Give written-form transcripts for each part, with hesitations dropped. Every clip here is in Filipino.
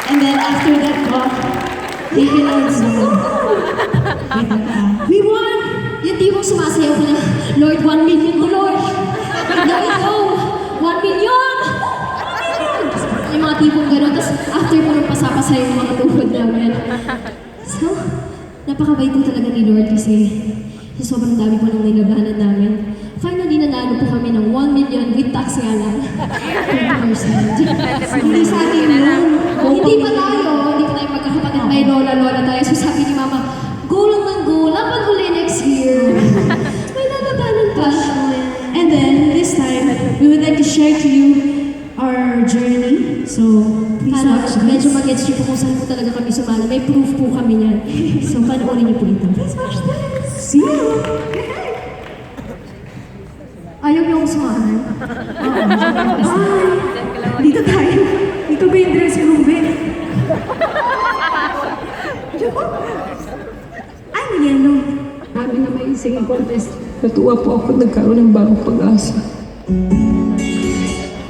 And then after that talk, thank you Lord. We won! Yung tipong sumasayaw ko na, Lord, 1 million to Lord! There we go! 1 million! Yung mga tipong gano'n. Tapos after ko nung pasapasay yung mga tuhod namin. So, napakabait po talaga ni Lord kasi sa sobrang dami po ng nilabanan namin. Finally, nanalo po kami ng 1 million with tax nga lang. 20%. Hindi sa atin yun. Hindi pa tayo magkakapatid. May lola-lola tayo. So sabi ni Mama, go lang ng go. Laban uli next year. May lalabanan pa. And then, this time, we would like to share to you our journey. So, please watch this. Medyo mag-gets nyo po kung saan po talaga kami sumala. May proof po kami niyan. So, panoorin niyo po ito. Please watch this. See you! Ayaw niyo akong sumahan? Dito tayo. Dito ba yung dress room, Ben? Ano yan, no? Sabi na may singing contest. Natuwa po ako nagkaroon ng bagong pag-asa.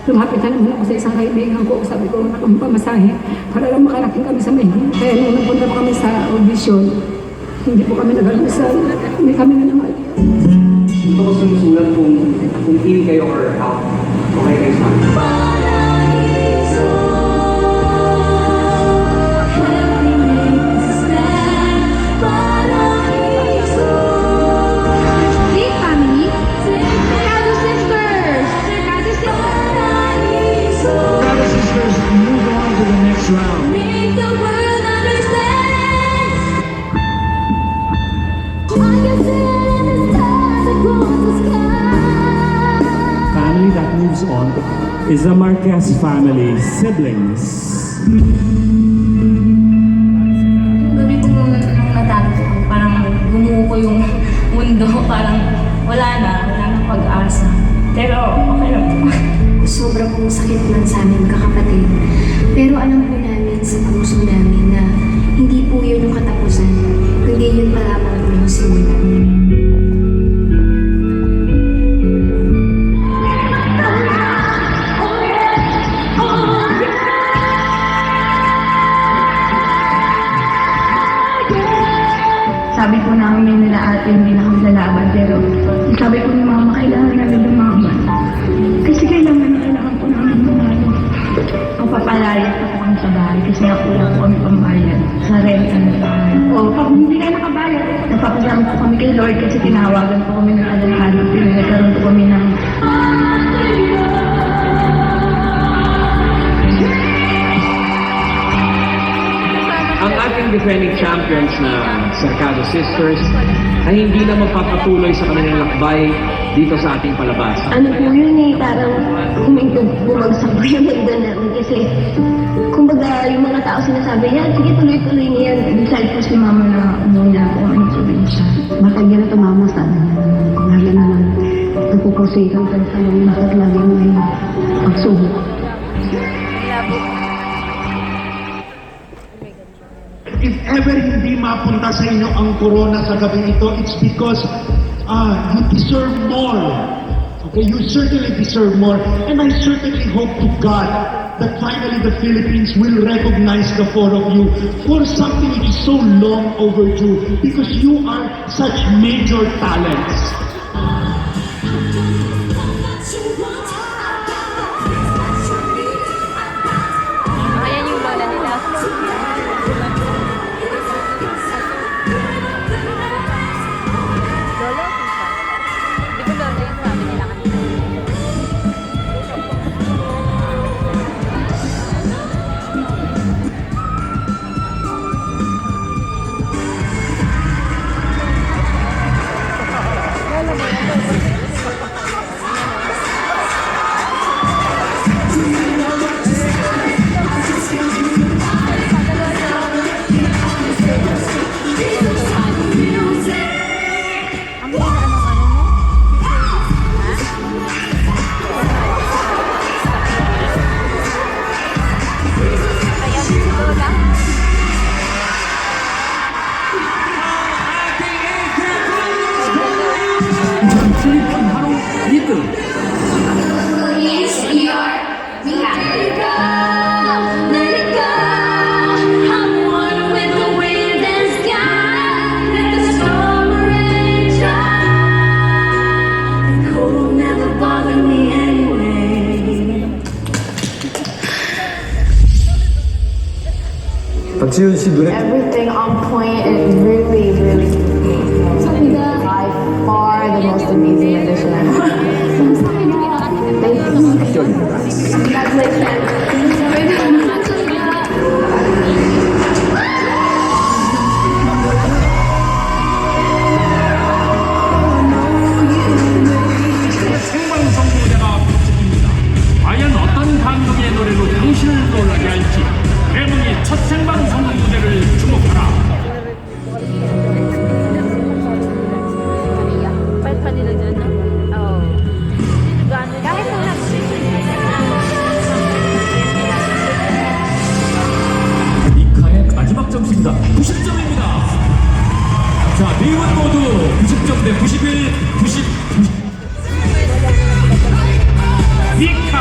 Lumapit na naman ako sa isang kaibigan ko. Sabi ko, nakampamasahe para lang makarating kami sa Maynila. Kaya nung napunta pa kami sa audition, hindi po kami nag-almusal. Hindi kami na naman. Ito ko sumusulat kung in kayo or out. Okay kayo sa akin. Big family. Mercado Sisters. Mercado Sisters. Brothers and sisters, move on to the next round. Make the world understand. I can see the stars across the sky. Family that moves on is the Marquez family, siblings. Gabi ko nung natalo ko, parang gumuho ko yung mundo, parang wala nang pag-asa. Pero okay lang po. Sobrang pong sakit lang sa amin kakapatid. Pero alam po namin sa puso namin na hindi po yun yung katapusan, kundi yun pa lamang po yung simula. Sabi po namin nila ate, hindi na kami lalaban. Pero sabi po ni mama, kailangan namin lumaban. Kasi kailangan po namin manalo. Magpapalayas po kami sa bahay kasi nga po lang po kami pambayad sa rent and bahay. O pag hindi kayo nakabayad, napapasama po kami kay Lord kasi tinawagan po kami ng alahalo. Nagkaroon po kami ng Ang ating defending champions na Mercado Sisters ay hindi na magpapatuloy sa kanilang lakbay dito sa ating palabas. ano po yun eh, parang bumagsak po yung mundo namin kasi kumbaga yung mga tao sinasabi yan, sige tuloy-tuloy niya yan. Decide po si mama na umuwi na po kami sa probinsya. Bakit yan ito mama sabi niya? Lagi na lang nagpupusikan ka sa mga bakit lagi may pagsubok. If ever hindi mapunta sa inyo ang corona sa gabi ito, it's because you deserve more. Okay, you certainly deserve more. And I certainly hope to God that finally the Philippines will recognize the four of you for something which is so long overdue because you are such major talents. Ayan yung lola nila. 박지윤 씨 노래 Everything on point and really, really by far the most amazing edition I've ever. Thank you. Congratulations. 생방송 무대가 펼쳐집니다. 과연 어떤 감동의 노래로 당신을 놀라게 할지 대문이 첫 생방송 무대를 주목하라. 이카의 마지막 점수입니다. 90점입니다. 자, 네 분 모두 90점 대 91, 90. 미카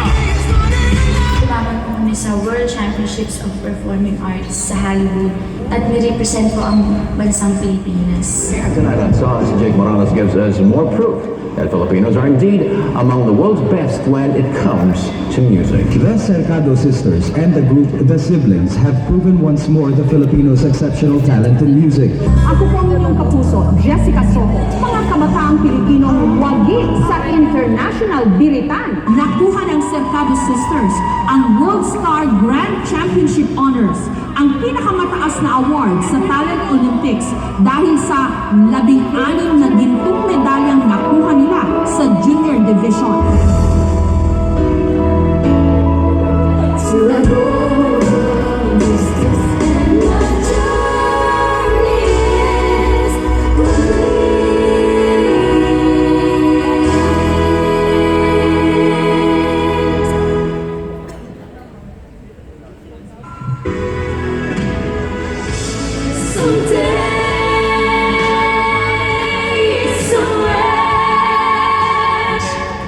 Laban po kami sa World Championships of Performing Arts sa Hollywood at we-represent po ang bansang Pilipinas. Tonight on Sauce, Jake Morales gives us more proof that Filipinos are indeed among the world's best when it comes to music. The Cercado sisters and the group The Siblings have proven once more the Filipinos' exceptional talent in music. Ako po ang inyong kapuso, Jessica Soho. Mga kabataang Pilipinong wagi sa International Biritan. Nakuha ng Cercado Sisters ang World Star Grand Championship Honors, ang pinakamataas na award sa Talent Olympics dahil sa 16 na gintong medalyang nakuha nila sa Junior Division.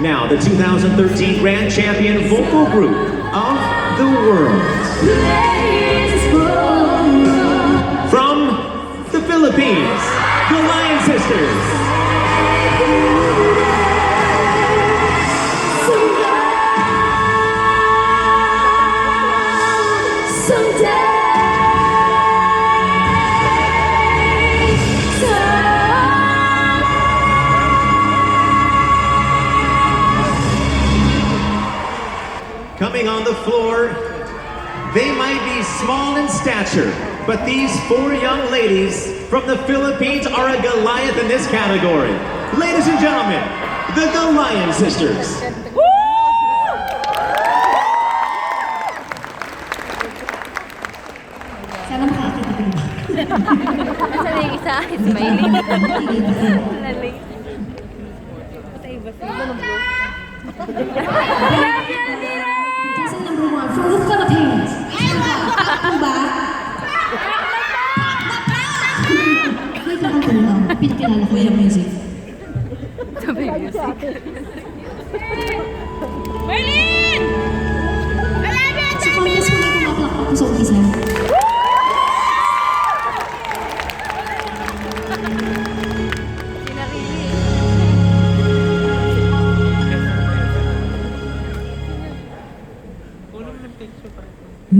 Now, the 2013 Grand Champion Vocal Group of the World. From the Philippines, the Lion Sisters. Coming on the floor, they might be small in stature, but these four young ladies from the Philippines are a Goliath in this category. Ladies and gentlemen, the Lion Sisters. Sana makakita ko ba? Nasaan na yung isa? Smiling. Laling. Contestant number 1 from the Philippines. Ano ba? Wait lang ko lang. Pinakilala ko yung music. Merlin! Sa contest ko may pumapalakpak ko sa umpisa. There's a place somewhere, a place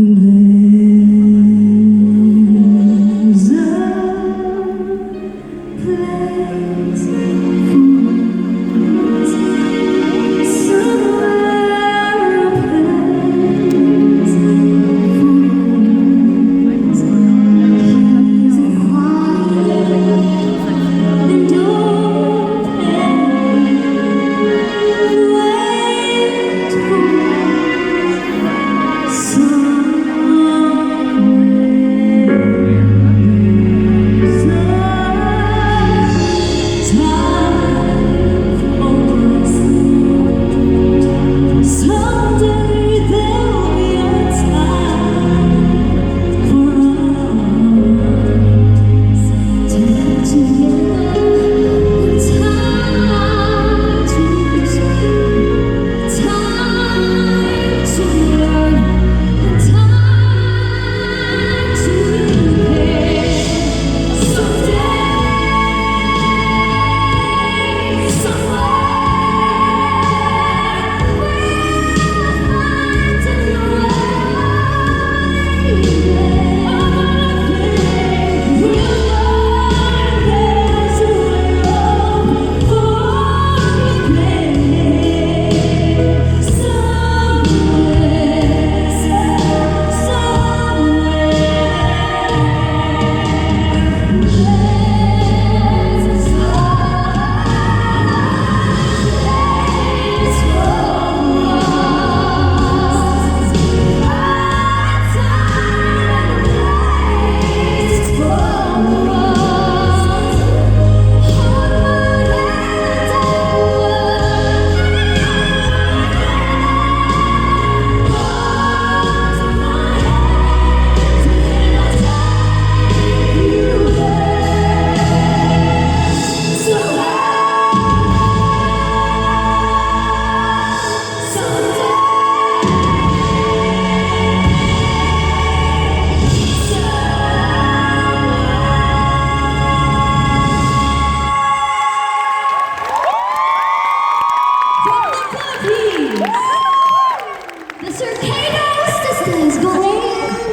easy, quiet, and open. Wait for someone.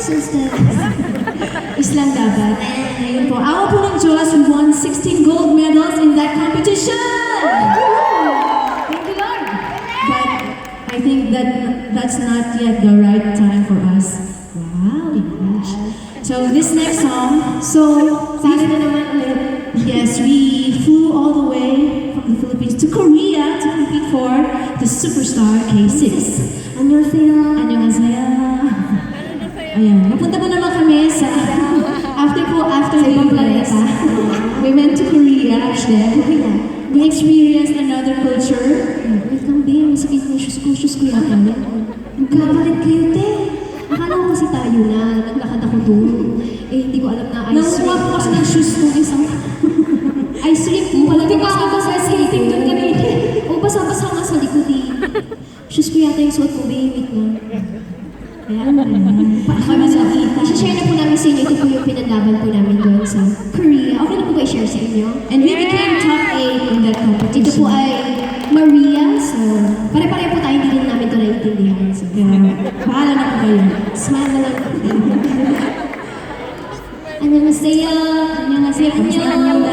instead. Islam dapat. Ayun po. Ako po ng Diyos, we won 16 gold medals in that competition! Thank you, Lord. But I think that's not yet the right time for us. Wow, English. So this next song, Sana na naman ulit. yes, we flew all the way from the Philippines to Korea to compete for the Superstar K6. Annyeonghaseyo. Ayan, napunta po naman kami sa, after the ibang US, planeta. we went to Korea, we experienced another culture. Wait lang, babe. Masakit na shoes ko yata. Magkapalit kayo, te. Akala ko kasi tayo na. Naglakad ako doon. Eh, hindi ko alam na ice Nanguha po kasi ng shoes ko isang ice cream po pala. Di ba ako ba sa skating doon kanina? O, basa-basa nga sa likod eh. Shoes ko yata yung suot ko, babe. Wait lang. Ayan. Kami sa kita. Share na po namin sa inyo. Ito po yung pinaglaban po namin doon sa Korea. Okay na po ba i-share sa inyo? And we became top 8 in that competition. Ito po ay Maria. So, pare-pare po tayo. Hindi rin namin ito naiintindihan. So, Bahala na po kayo. smile na lang. Annyeonghaseyo. Annyeonghaseyo. Kamusta Annyeong.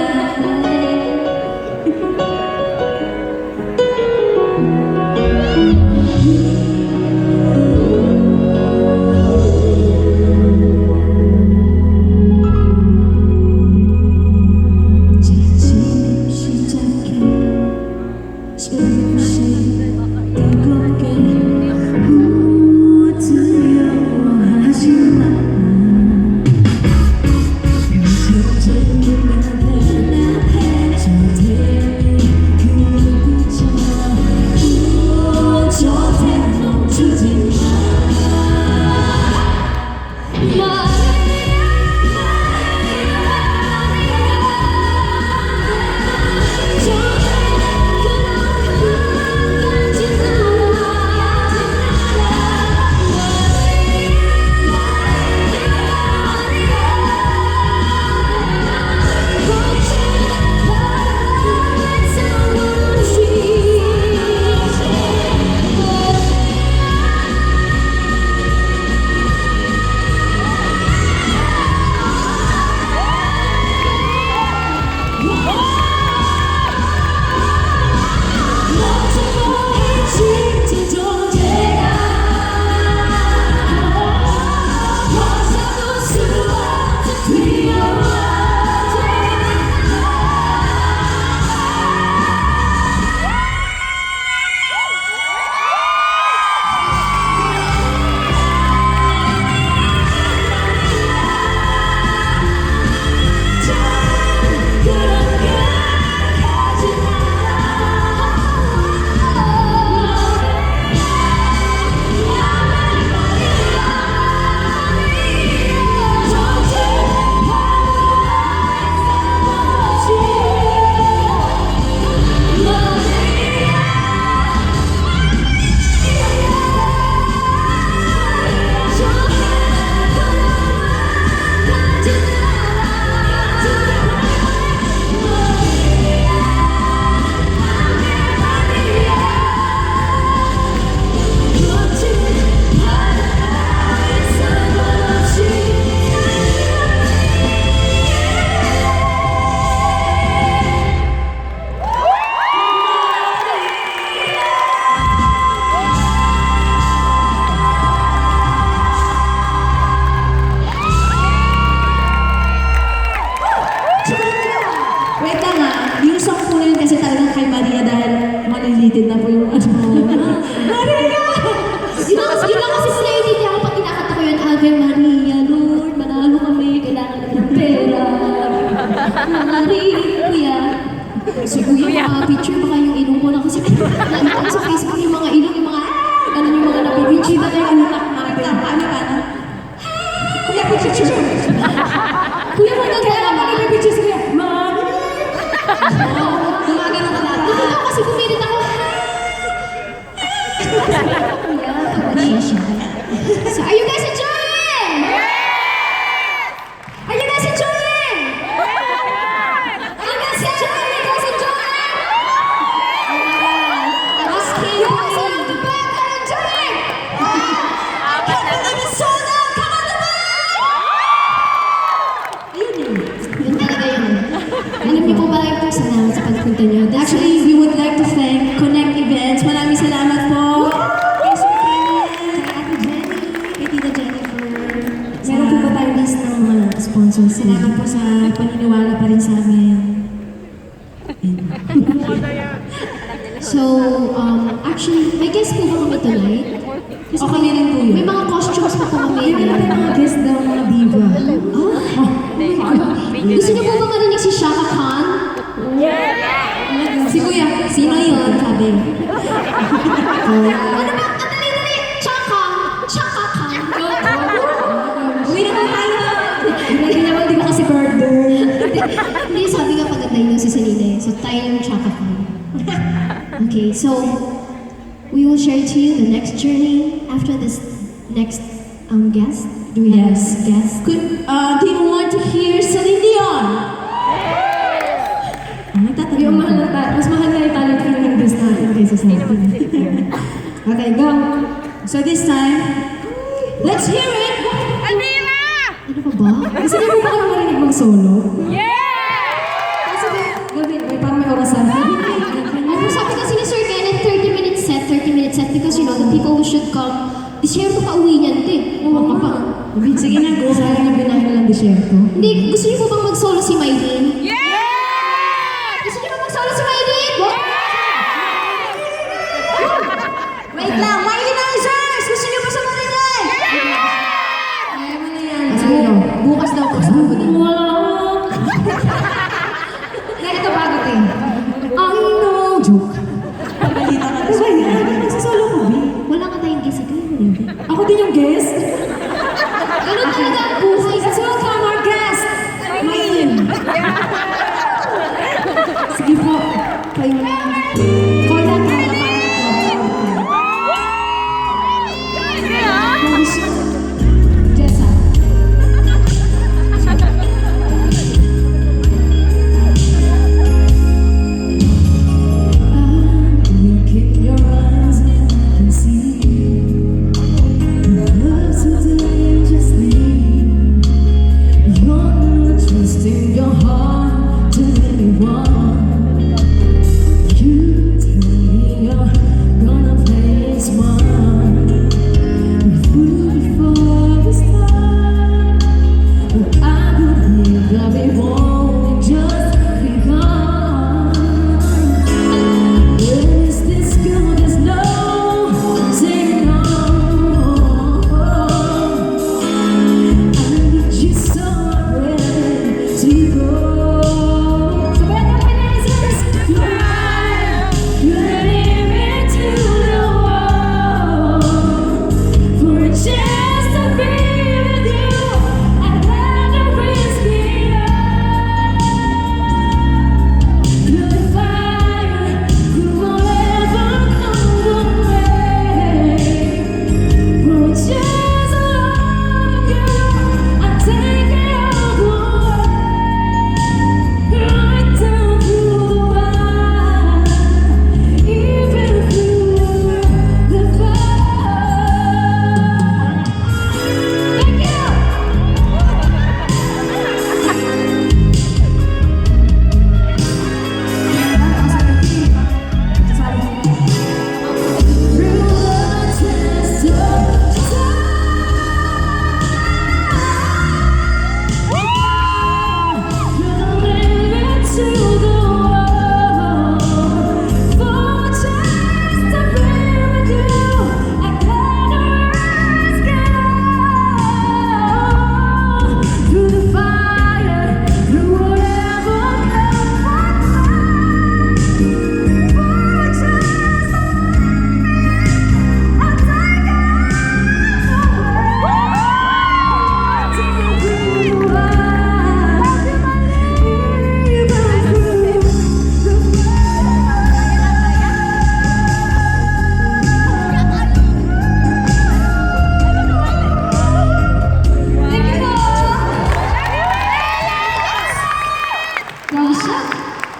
지금 시작해 조금씩 뜨겁게 두려워하지 마 요새적인 나의 저대의 그 눈빛처럼 저대 멈추지 마 Wait lang yung song po na yun kasi talagang kay Maria dahil malilitin na po yung ano. Maria! Yun lang kasi sila hindi ako pag kinakanta ko yun, Ave Maria, Lord, manalo kami, kailangan namin ng pera. Maria. Si Kuya, mga picture baka yung ilong ko na kasi nandun sa Facebook yung mga ilong, yung mga ano yung mga napipicture na yung utak namin. Paano? Kuya, picture. Kuya, mo nagkala picture si Kuya. Gumagano ka na. Ito kasi pumilit ako. So, are you guys enjoying? Are you guys enjoying? Are you guys enjoying? You guys enjoying? Oh my God. I was kidding. You guys in the back are enjoying? I can't believe it's sold out. Come on, the back! sponsors. Salamat po sa paniniwala pa rin sa amin. So, actually, may guest po ba kami tonight? O kami rin po yun. May mga costumes pa po kami. May mga guest daw, mga diva. Gusto niyo po ba marinig si Shaka Khan? Si Kuya, sino yun? Sabi. Ano ba? Dali! Chaka! Chaka Khan! Uwi na po tayo! Hindi naman, di ba kasi birthday? Hindi, sabi nga paganda yun si Selena. So, tayo yung Chaka Khan. Okay, so, we will share to you the next journey after this next guest. Do we have a guest? Do you want to hear Celine Dion? Yung mas mahal na yung talent feeling this natin kaysa sa atin. Okay, go. So this time, let's hear it! Ano pa ba? Gusto niyo ba kami marinig mag-solo? Kasi Gavin, parang may orasan. Sabi kasi ni Sir Kenneth, 30-minute set because you know, the people who should come, disyerto pa uwi niyan, Oo ka pa. Sige na, go. Sayang na binahin na lang disyerto. Hindi, gusto niyo po bang mag-solo si Mylene? Gusto niyo ba mag-solo si Mylene? Wait lang, Mylenizers! Gusto niyo ba sa Mylene? Kaya mo na yan. Bukas daw po sa ako din. Ito bago din. Joke. Pagbalita ka na. Diba yan? Nagsasolo ko, B. Wala ka tayong guest. Ako din yung guest. Ganun talaga ang buhay. Let's welcome our guest. Mylene. Sige po. Kayo na. Call that ka. Jessa.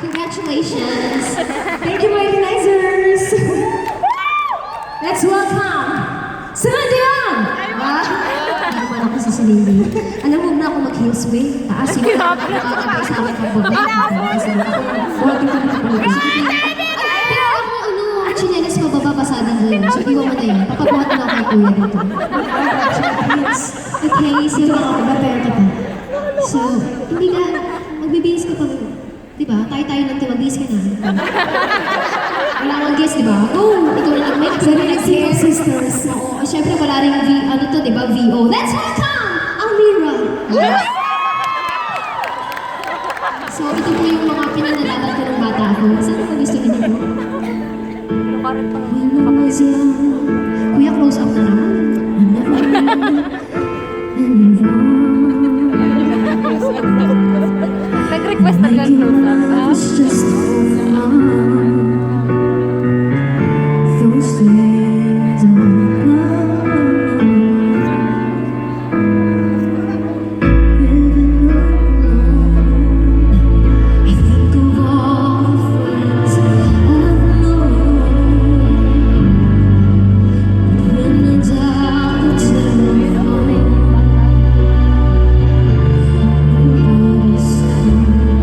Congratulations. Thank you, Mylenizers. Let's welcome Celine Dion. Ano naman ako si Celine Dion. Alam mo na ako mag-heels, way. Taas yun. Nakakabay sa akin ang baba. Pero ako, chinelas pa baba, pasada dyan. So, iwan mo na yun. Papabuhat na ako kay Kuya dito. Okay, so, So, hindi ka, magbibihis ka pa. Diba? Tayo-tayo lang ito, magbihis ka na. Wala kang guess, diba? Go! Ikaw na nag-make. Very like sisters. Oo. Siyempre, wala rin ano to, diba? VO. Let's welcome Almira! So, ito po yung mga pinanalaman ko ng bata ako. Saan ako gusto niyo po? When I was young, kuya, close up na naman. I never Nag-request na ganun. It's just those days are gone. Living alone, I think of all the things I've known. When I dial the telephone, nobody's home.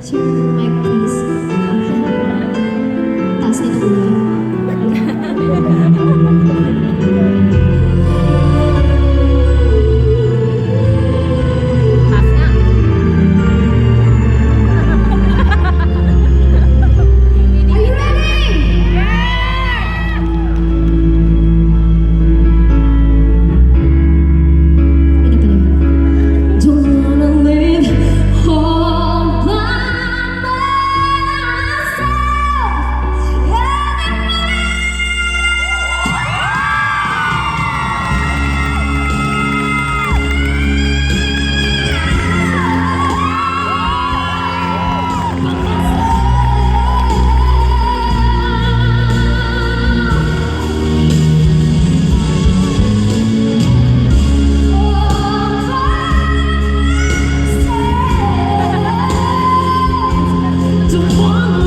Sir, mic please. Taas nito ulit. Are you ready? Ito pala yun. Don't wanna live all by myself. Don't wanna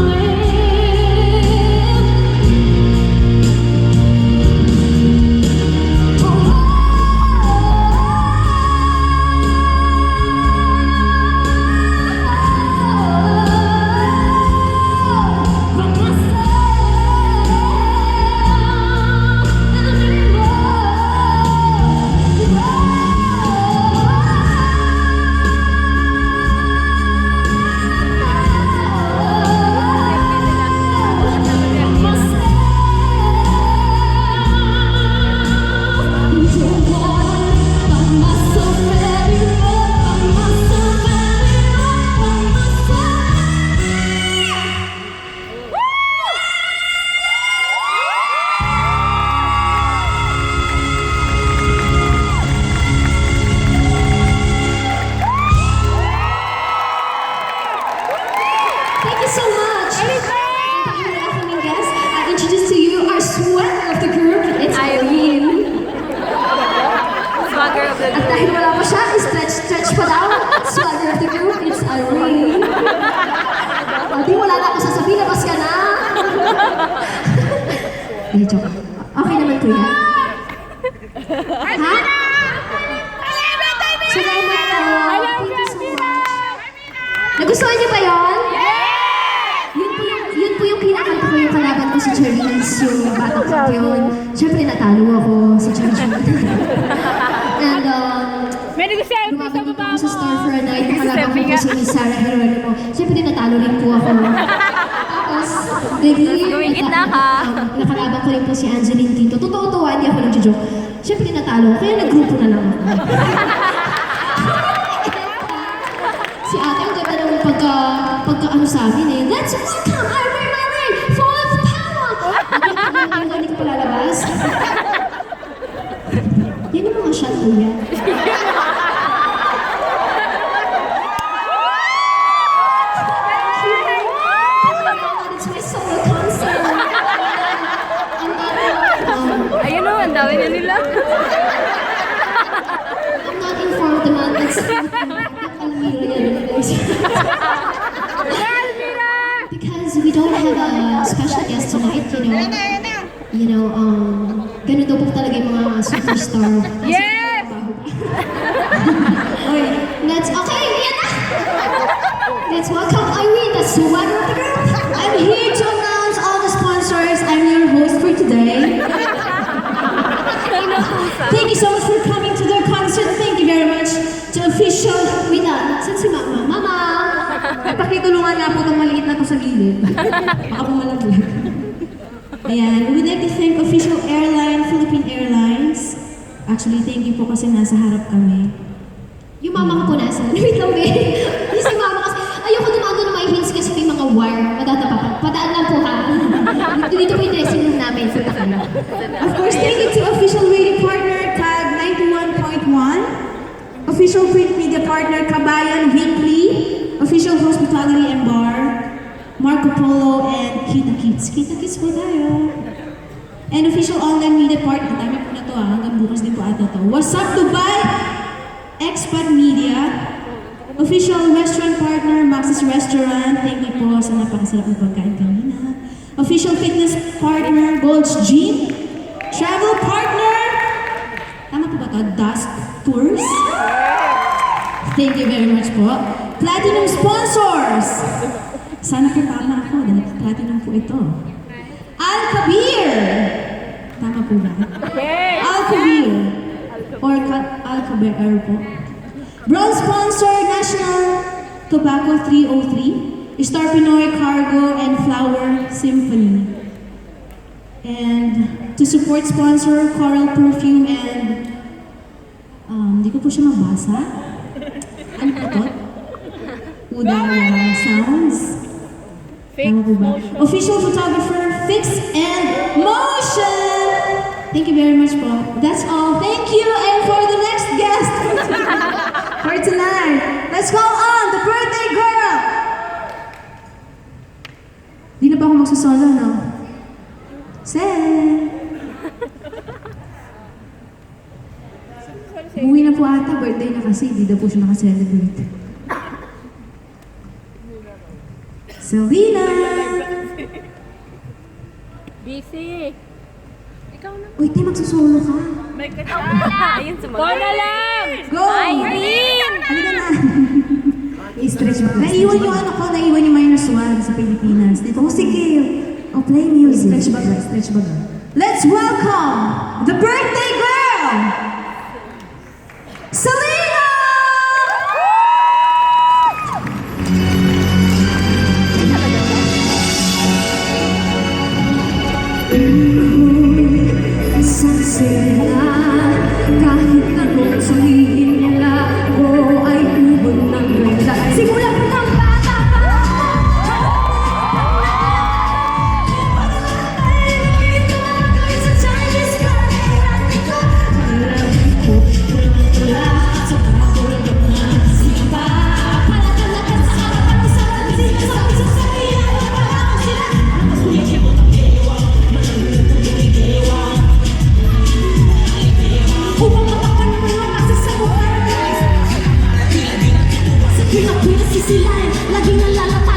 Thank you so much. Thank you, welcoming guests. I introduce to you our swagger of the group. It's Irene. Swagger of the At dahil wala pa siya, stretch pa daw. Swagger of the group, it's Irene. O, di wala na ako sasabihin, labas ka na. Hindi, joke. Okay naman, kuya. Ha? Salamat po. Thank you so much. Nagustuhan niyo ba yun? Yun po yung kinakanta ko yung kalaban ko si Charisse, yung batang kampiyon. Siyempre natalo ako sa Charisse. And May nag-selfie sa lumapit baba ako sa mo. Star for a Night. Nakalaban ko po si Miss Sarah Geronimo. Siyempre natalo rin po ako. Tapos, Gawing gitna ka. nakalaban ko rin po si Angeline Tito. Totoo to, hindi ako nag-joke. Siyempre natalo, kaya nag-grupo na lang ako. Si ate, ang ganda naman pagka ano sa amin eh. Let's welcome Irene Marlene, full of power! Ang galing ko palalabas. Yan yung mga shot ko yan. ganun daw po talaga yung mga superstar. Yes! Okay, let's welcome Irene, the swagger of the group. I'm here to announce all the sponsors. I'm your host for today. Thank you so much for coming to their concert. Thank you very much to official... Wait na, saan si Mama? Mama! Pakitulungan nga po itong maliit na to sa gilid. Baka po malaglag. Ayan, we would like to thank official airline, Philippine Airlines. Actually, thank you po kasi nasa harap kami. Yung mama ko po nasa. Wait lang, babe. Yung si mama kasi, ayoko dumado ng mga heels kasi may mga wire. Madatapakan. Padaan lang po ha. Dito po yung dressing room namin. Of course, thank you to official radio partner, Tag 91.1. Official print media partner, Kabayan Weekly. Official hospitality and bar, Marco Polo and Kita Kids. Kita Kids po tayo. And official online media partner, dami po na to hanggang bukas din po ata to. What's up Dubai? Expat Media. Official restaurant partner, Max's Restaurant. Thank you po sa napakasarap na pagkain kanina. Official fitness partner, Gold's Gym. Travel partner, tama po ba to? Dusk Tours. Thank you very much po. Platinum sponsors. Sana po tama ako dahil platinum po ito. Al-Kabir. Tama po ba? Al-Kabir. Or Al-Kabir po. Bronze sponsor, National Tobacco 303. Star Pinoy Cargo and Flower Symphony. And to support sponsor, Coral Perfume and hindi ko po siya mabasa. Ano po to? Udara Sounds. Tama po ba? Official photographer, Fix and Motion. Thank you very much po. That's all. Thank you. And for the next guest for tonight, let's call on the birthday girl. Di na ba ako magsasolo, no? Sen. Umuwi na po ata. Birthday na kasi. Di na po siya nakaselebrate. Selena! Busy. Ikaw na. Uy, tayo magsusolo ka. May kasama. Ayun, sumagot. Go na lang! Go! Irene! Halika na. I-stretch mo. Naiwan yung ano ko, naiwan yung -1 sa Pilipinas. Dito ko, sige. Oh, play music. Stretch ba? Stretch ba? Let's welcome the birthday girl! Selena! Kahit anong sabihin nila, ako ay ubod ng ganda. Simula ko ng bata pa! Sa Chinese Korean ko, alam ko, wala sa pagkakulang ng sipa. Palagalagan sa kapatang sa kanila, sa sabihan, parang sila. Ang kuya-kibot ang dewa, manang dewa. Upang mapagkan mo ang masasabuhan. Sa pinag-pinag sisilayan, laging nalalata.